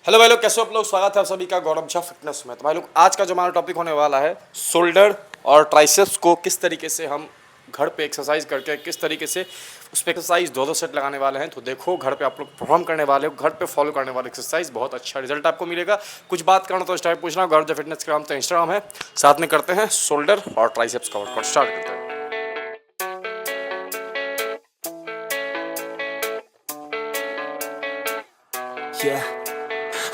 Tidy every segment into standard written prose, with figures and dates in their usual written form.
Hello भाई लोग, कैसे हो आप लोग। स्वागत है आप सभी का गौरव झा फिटनेस में। तो भाई लोग, आज का जो हमारा टॉपिक होने वाला है शोल्डर और ट्राइसेप्स को किस तरीके से हम घर पे एक्सरसाइज करके किस तरीके से उस पर एक्सरसाइज दो सेट लगाने वाले हैं। तो देखो, घर पे आप लोग परफॉर्म करने वाले हो, घर पे फॉलो करने वाले एक्सरसाइज बहुत अच्छा रिजल्ट आपको मिलेगा। कुछ बात करना तो इस टाइप पूछना, गौरव झा फिटनेस का नाम तो इंस्टाग्राम है, साथ में करते हैं शोल्डर और ट्राइसेप्स का वर्कआउट। स्टार्ट करते हैं। Yeah,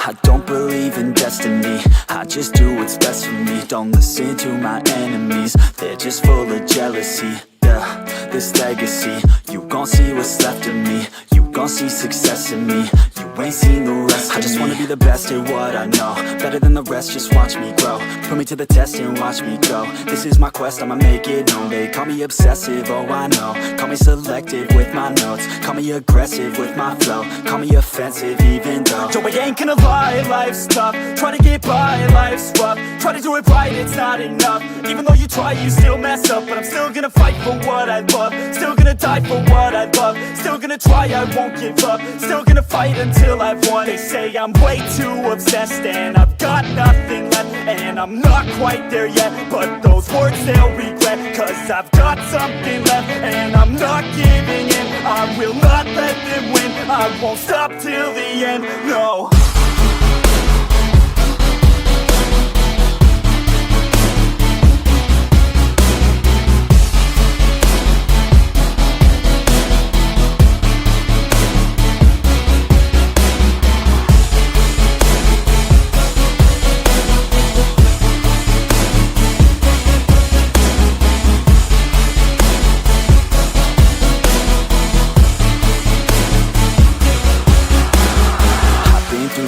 I don't believe in destiny, I just do what's best for me. Don't listen to my enemies, they're just full of jealousy. Yeah, this legacy, you gon' see what's left of me. You gon' see success in me, you ain't seen the rest of me. I just wanna be the best at what I know, better than the rest, just watch me grow. Put me to the test and watch me go. This is my quest, I'ma make it known. They call me obsessive, oh I know. Call me selective with my notes, call me aggressive with my flow, call me offensive even though Joe, I ain't gonna lie, life's tough. Try to get by, life's rough. Try to do it right, it's not enough. Even though you try, you still mess up. But I'm still gonna fight for what I love, still gonna die for what I love, still gonna try, I won't give up, still gonna fight until I've won. They say I'm way too obsessed and I've got nothing left, and I'm not quite there yet, but those words they'll regret, cause I've got something left and I'm not giving in. I will not let them win, I won't stop till the end, no.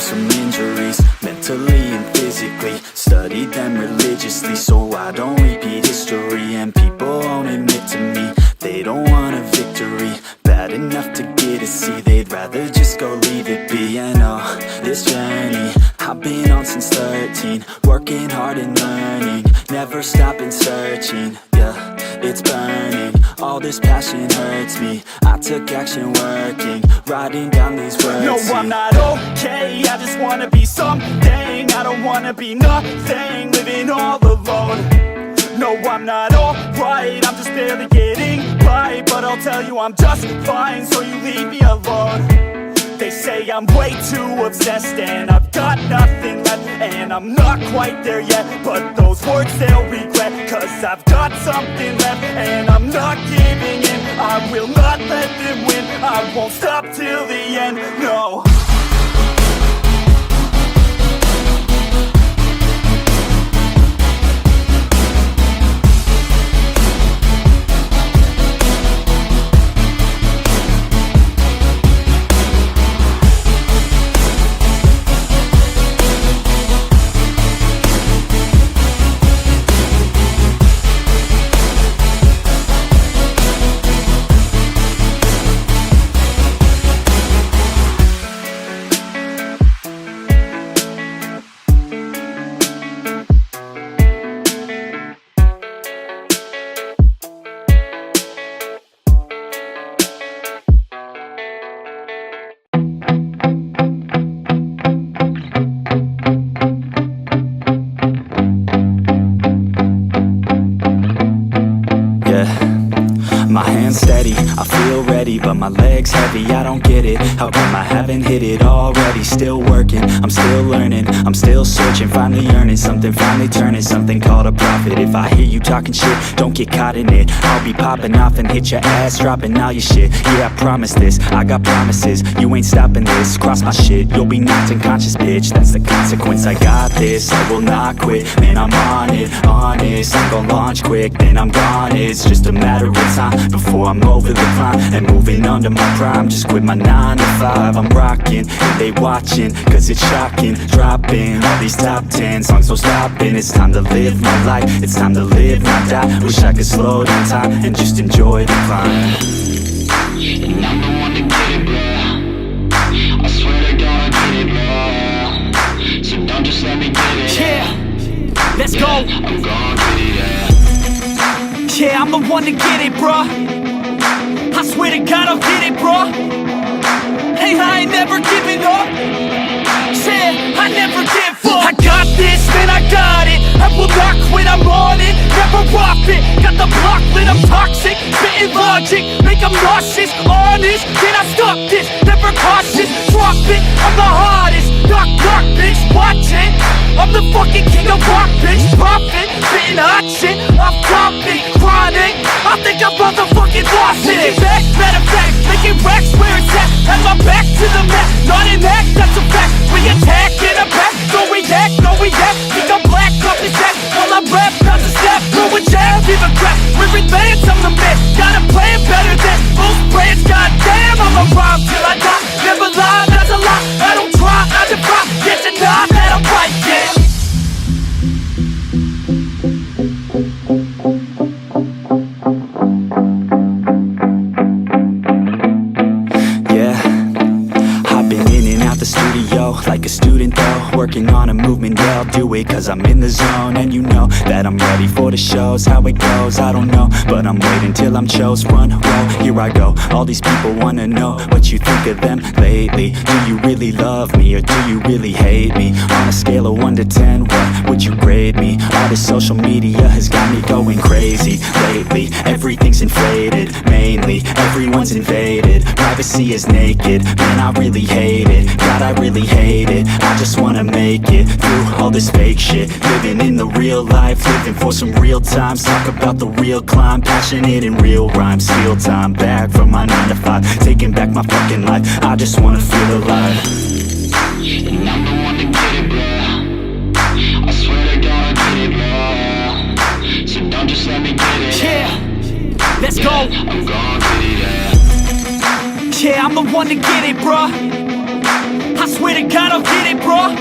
Some injuries, mentally and physically, studied them religiously so I don't repeat history. And people won't admit to me they don't want a victory bad enough to get a C. They'd rather just go leave it be. And oh, this journey I've been on since 13, working hard and learning, never stopping searching. Yeah, it's burning, all this passion hurts me. I took action working, writing down these words. No, I'm not okay, I just wanna be something. I don't wanna be nothing, living all alone. No, I'm not alright, I'm just barely getting by, but I'll tell you I'm just fine, so you leave me alone. They say I'm way too obsessed and I've got nothing left, and I'm not quite there yet, but those words they'll regret, cause I've got something left and I'm not giving in. I will not let them win, I won't stop till the end, no. My hands steady, I feel ready, but my legs heavy, I don't get it. How come I haven't hit it already? Still working, I'm still learning, I'm still searching, finally earning something, finally turning something called a profit. If I hear you talking shit, don't get caught in it. I'll be popping off and hit your ass, dropping all your shit. Yeah, I promise this, I got promises, you ain't stopping this. Cross my shit, you'll be knocked unconscious, bitch, that's the consequence. I got this, I will not quit, man, I'm on it, honest. I'm gon' launch quick, then I'm gone. It's just a matter of time before I'm over the climb and moving under my prime. Just quit my 9 to 5, I'm rocking and they watching, cause it's shocking. Dropping all these top 10 songs, no stopping. It's time to live my life, it's time to live, not die. Wish I could slow down time and just enjoy the climb. And I'm the one to get it, bro. I swear to God I get it, bro. So don't just let me get it. Yeah, let's go. I'm gon' get it, yeah. Yeah, I'm the one to get it, bruh. I swear to God I'll get it, bruh. Hey, I ain't never giving up. Yeah, fit. Got the block lit, I'm toxic, spitting logic, make them nauseous, honest. Can I stop this? Never cautious, drop it, I'm the hardest. Knock, knock, bitch, watch it. I'm the fucking king of rock, bitch, profit, spitting hot shit, off topic, chronic. I think I'm motherfucking lost it. Taking back, matter of fact, making racks where it's at. Have my back to the mat, not an act, that's a fact. We attack in a pack, don't react, no react. Think I'm black, off his back, while I rap, not to snap, throw a jab, give a crap. We're advanced, I'm the man, got a plan better than most brands. Goddamn, I'ma rhyme till I die. Never lie, that's a lie. I don't try, I defy, can't deny that I'm right, yeah. Like a student though, working on a movement, yeah, I'll do it cause I'm in the zone. And you know that I'm ready for the shows. How it goes, I don't know, but I'm waiting till I'm chose. Front row, here I go. All these people wanna know what you think of them lately. Do you really love me or do you really hate me? On a scale of 1 to 10, what would you grade me? All this social media has got me going crazy lately. Everything's inflated, mainly everyone's invaded. Privacy is naked, man I really hate it. God I really hate it. I just wanna make it through all this fake shit. Living in the real life, living for some real times. Talk about the real climb, passionate in real rhymes. Steal time back from my 9 to 5, taking back my fucking life. I just wanna feel alive. And I'm the one to get it, bro. I swear to God I get it, bro. So don't just let me get it. Yeah, let's go. I'm gonna get it, yeah. Yeah, I'm the one to get it, bruh. I swear to God I'll get it, bruh.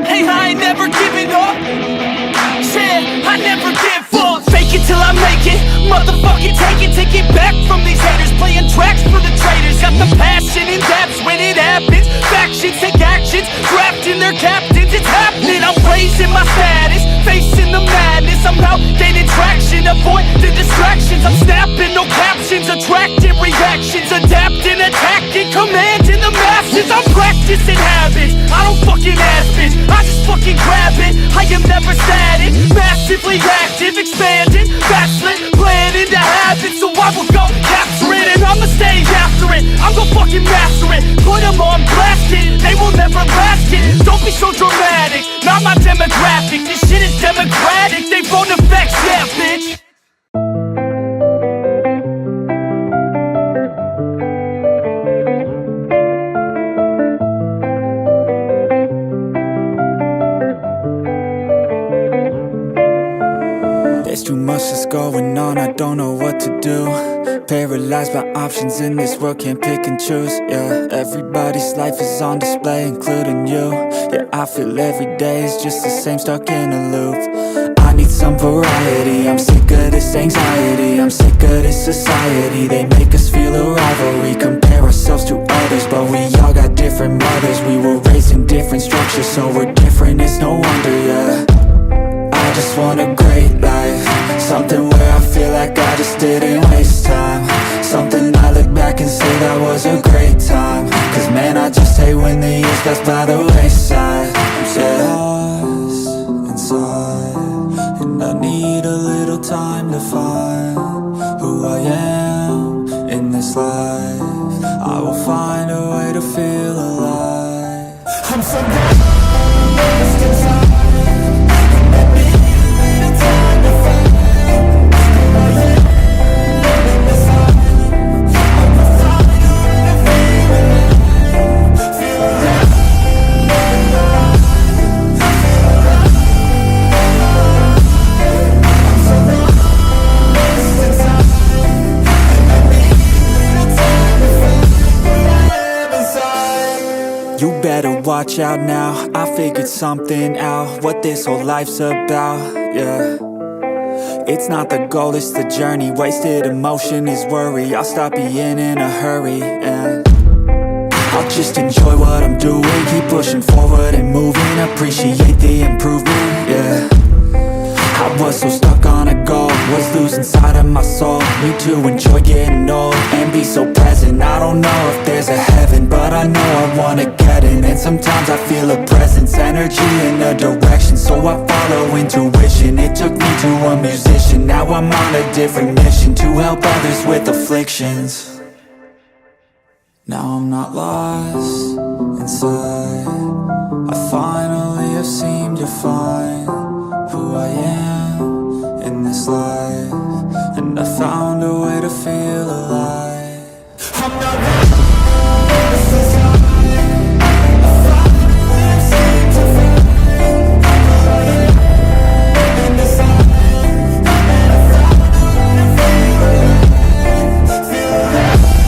Hey, I ain't never giving up. Yeah, I never give up. Fake it till I make it. Motherfucking take it back from these haters. Playing tracks for the traitors. Got the passion in depths when it happens. Factions take actions, drafting their captains. It's happening, I'm raising my status, facing the madness. I'm out gaining traction, avoid the distractions. I'm snapping, no captions, attracting reactions. Adapting, attacking, commanding the masses. I'm practicing habits, I don't fucking ask bitch, I just fucking grab it. I am never static, massively active, expanding, backslid, planning to have it. So I will go capture it and I'ma stay after it. I'm gon' fucking master it, put them on blast it. They will never last it, don't be so dramatic. Not my demographic, this shit is democratic. They phone effects, yeah bitch. There's too much that's going on, I don't know what to do. Paralyzed by options in this world, can't pick and choose. Yeah, everybody's life is on display, including you. Yeah, I feel every day is just the same, stuck in a loop. I need some variety, I'm sick of this anxiety. I'm sick of this society, they make us feel a rivalry. Compare ourselves to others, but we all got different mothers. We were raised in different structures, so we're different, it's no wonder, yeah. I just want a great life, something where I feel like I just didn't waste time. Something I look back and say that was a great time. Cause man, I just hate when the years pass by the wayside. I'm so lost inside, and I need a little time to find who I am in this life. I will find a way to feel alive. I'm so lost inside. You better watch out now, I figured something out, what this whole life's about, yeah. It's not the goal, it's the journey, wasted emotion is worry. I'll stop being in a hurry, and I'll just enjoy what I'm doing. Keep pushing forward and moving, appreciate the improvement, yeah. I was so stuck on a goal, was losing sight of my soul. Need to enjoy getting old and be so present. I don't know if there's a heaven, but I know I wanna get in. And sometimes I feel a presence, energy in a direction, so so I follow intuition. It took me to a musician, now I'm on a different mission, to help others with afflictions. Now I'm not lost inside, I finally have seemed to find who I am in this life, and I found a way to